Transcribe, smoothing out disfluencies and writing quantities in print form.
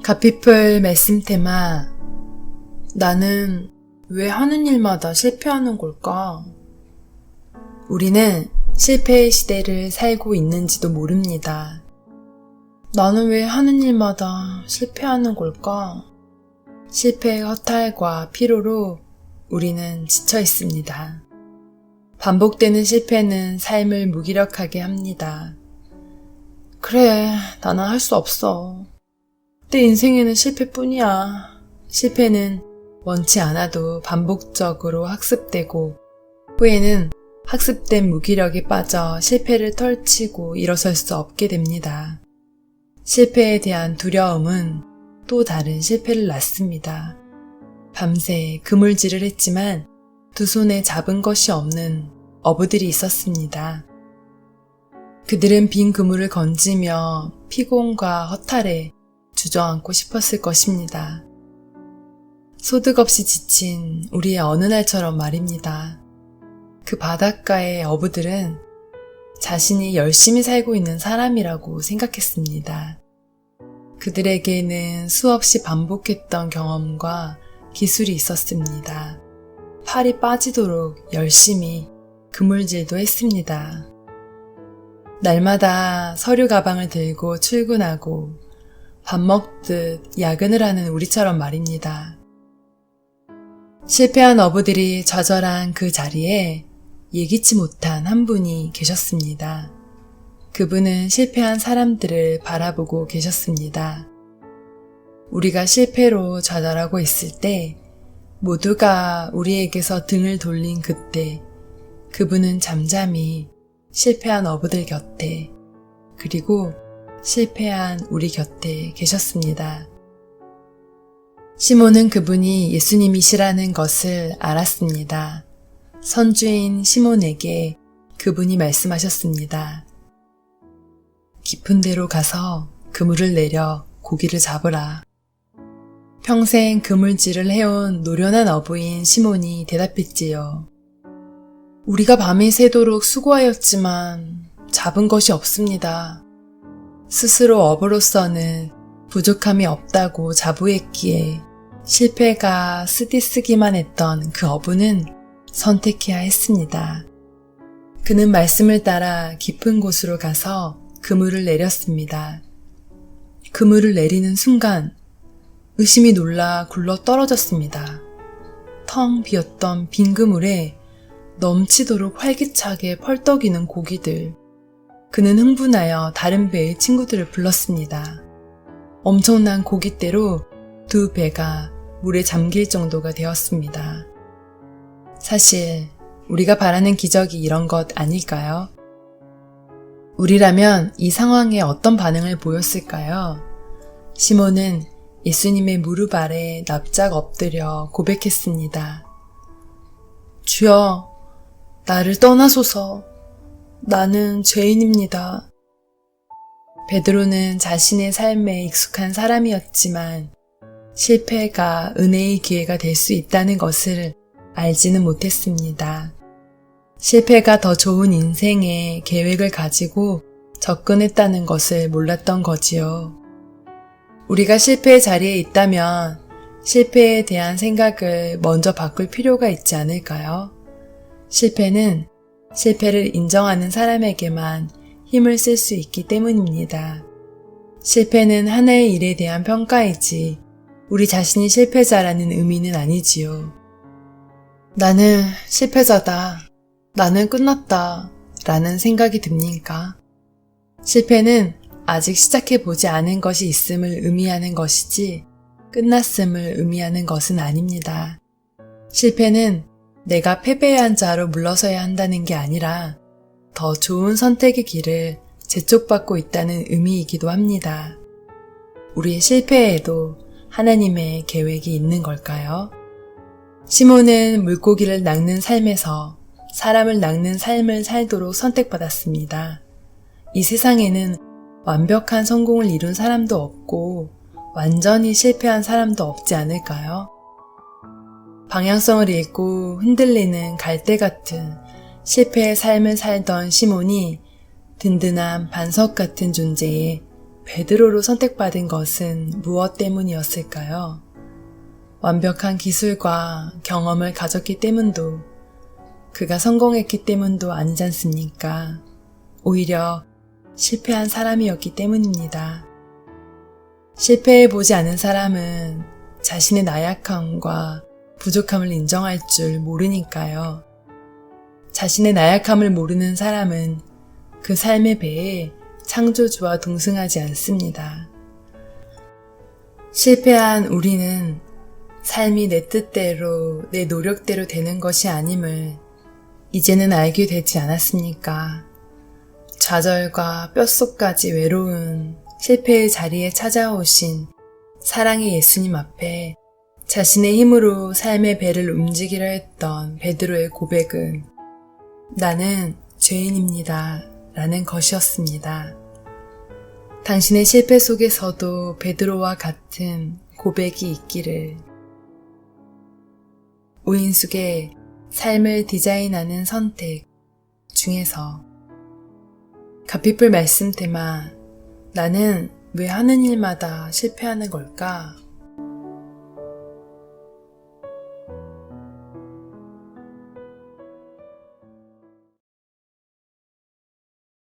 가피풀 말씀 테마. 나는 왜 하는 일마다 실패하는 걸까? 우리는 실패의 시대를 살고 있는지도 모릅니다. 나는 왜 하는 일마다 실패하는 걸까? 실패의 허탈과 피로로 우리는 지쳐 있습니다. 반복되는 실패는 삶을 무기력하게 합니다. 그래, 나는 할 수 없어. 내 인생에는 실패뿐이야. 실패는 원치 않아도 반복적으로 학습되고 후에는 학습된 무기력에 빠져 실패를 털치고 일어설 수 없게 됩니다. 실패에 대한 두려움은 또 다른 실패를 낳습니다. 밤새 그물질을 했지만 두 손에 잡은 것이 없는 어부들이 있었습니다. 그들은 빈 그물을 건지며 피곤과 허탈에 주저앉고 싶었을 것입니다. 소득 없이 지친 우리의 어느 날처럼 말입니다. 그 바닷가의 어부들은 자신이 열심히 살고 있는 사람이라고 생각했습니다. 그들에게는 수없이 반복했던 경험과 기술이 있었습니다. 팔이 빠지도록 열심히 그물질도 했습니다. 날마다 서류 가방을 들고 출근하고 밥 먹듯 야근을 하는 우리처럼 말입니다. 실패한 어부들이 좌절한 그 자리에 예기치 못한 한 분이 계셨습니다. 그분은 실패한 사람들을 바라보고 계셨습니다. 우리가 실패로 좌절하고 있을 때 모두가 우리에게서 등을 돌린 그때 그분은 잠잠히 실패한 어부들 곁에 그리고 실패한 우리 곁에 계셨습니다. 시몬은 그분이 예수님이시라는 것을 알았습니다. 선주인 시몬에게 그분이 말씀하셨습니다. 깊은 데로 가서 그물을 내려 고기를 잡으라. 평생 그물질을 해온 노련한 어부인 시몬이 대답했지요. 우리가 밤이 새도록 수고하였지만 잡은 것이 없습니다. 스스로 어부로서는 부족함이 없다고 자부했기에 실패가 쓰디쓰기만 했던 그 어부는 선택해야 했습니다. 그는 말씀을 따라 깊은 곳으로 가서 그물을 내렸습니다. 그물을 내리는 순간 의심이 놀라 굴러 떨어졌습니다. 텅 비었던 빈 그물에 넘치도록 활기차게 펄떡이는 고기들. 그는 흥분하여 다른 배의 친구들을 불렀습니다. 엄청난 고깃대로 두 배가 물에 잠길 정도가 되었습니다. 사실 우리가 바라는 기적이 이런 것 아닐까요? 우리라면 이 상황에 어떤 반응을 보였을까요? 시몬은 예수님의 무릎 아래 납작 엎드려 고백했습니다. 주여, 나를 떠나소서. 나는 죄인입니다. 베드로는 자신의 삶에 익숙한 사람이었지만 실패가 은혜의 기회가 될 수 있다는 것을 알지는 못했습니다. 실패가 더 좋은 인생의 계획을 가지고 접근했다는 것을 몰랐던 거지요. 우리가 실패의 자리에 있다면 실패에 대한 생각을 먼저 바꿀 필요가 있지 않을까요? 실패는 실패를 인정하는 사람에게만 힘을 쓸 수 있기 때문입니다. 실패는 하나의 일에 대한 평가이지 우리 자신이 실패자라는 의미는 아니지요. 나는 실패자다. 나는 끝났다. 라는 생각이 듭니까? 실패는 아직 시작해보지 않은 것이 있음을 의미하는 것이지 끝났음을 의미하는 것은 아닙니다. 실패는 내가 패배한 자로 물러서야 한다는 게 아니라 더 좋은 선택의 길을 재촉받고 있다는 의미이기도 합니다. 우리의 실패에도 하나님의 계획이 있는 걸까요? 시몬은 물고기를 낚는 삶에서 사람을 낚는 삶을 살도록 선택받았습니다. 이 세상에는 완벽한 성공을 이룬 사람도 없고 완전히 실패한 사람도 없지 않을까요? 방향성을 잃고 흔들리는 갈대 같은 실패의 삶을 살던 시몬이 든든한 반석 같은 존재에 베드로로 선택받은 것은 무엇 때문이었을까요? 완벽한 기술과 경험을 가졌기 때문도, 그가 성공했기 때문도 아니지 않습니까? 오히려 실패한 사람이었기 때문입니다. 실패해보지 않은 사람은 자신의 나약함과 부족함을 인정할 줄 모르니까요. 자신의 나약함을 모르는 사람은 그 삶의 배에 창조주와 동승하지 않습니다. 실패한 우리는 삶이 내 뜻대로, 내 노력대로 되는 것이 아님을 이제는 알게 되지 않았습니까? 좌절과 뼛속까지 외로운 실패의 자리에 찾아오신 사랑의 예수님 앞에 자신의 힘으로 삶의 배를 움직이려 했던 베드로의 고백은 나는 죄인입니다 라는 것이었습니다. 당신의 실패 속에서도 베드로와 같은 고백이 있기를. 오인숙의 삶을 디자인하는 선택 중에서 가피풀 말씀 테마 나는 왜 하는 일마다 실패하는 걸까?